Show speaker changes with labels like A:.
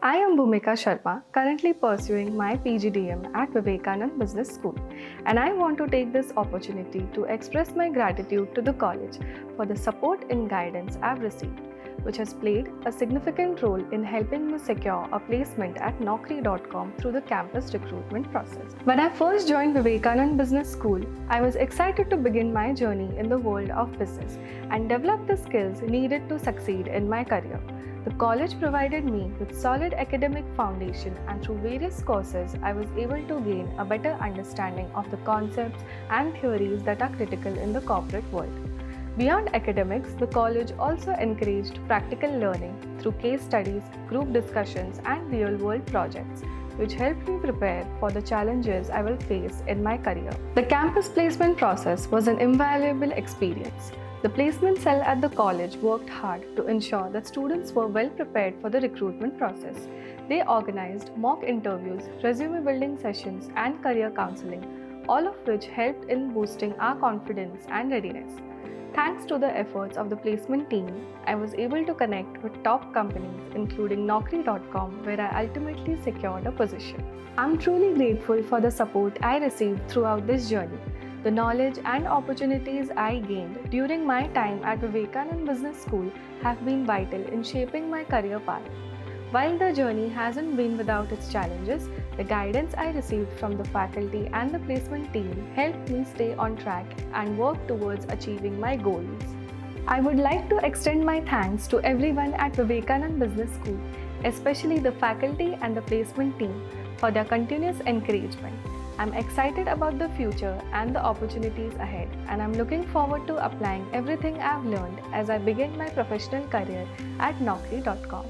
A: I am Bhoomika Sharma, currently pursuing my PGDM at Vivekanand Business School, and I want to take this opportunity to express my gratitude to the college for the support and guidance I've received, which has played a significant role in helping me secure a placement at Naukri.com through the campus recruitment process. When I first joined Vivekanand Business School, I was excited to begin my journey in the world of business and develop the skills needed to succeed in my career. The college provided me with solid academic foundation, and through various courses I was able to gain a better understanding of the concepts and theories that are critical in the corporate world. Beyond academics, the college also encouraged practical learning through case studies, group discussions, and real-world projects, which helped me prepare for the challenges I will face in my career. The campus placement process was an invaluable experience. The placement cell at the college worked hard to ensure that students were well prepared for the recruitment process. They organized mock interviews, resume building sessions, and career counseling, all of which helped in boosting our confidence and readiness. Thanks to the efforts of the placement team, I was able to connect with top companies including Naukri.com, where I ultimately secured a position. I'm truly grateful for the support I received throughout this journey. The knowledge and opportunities I gained during my time at Vivekanand Business School have been vital in shaping my career path. While the journey hasn't been without its challenges, the guidance I received from the faculty and the placement team helped me stay on track and work towards achieving my goals. I would like to extend my thanks to everyone at Vivekanand Business School, especially the faculty and the placement team, for their continuous encouragement. I'm excited about the future and the opportunities ahead, and I'm looking forward to applying everything I've learned as I begin my professional career at Naukri.com.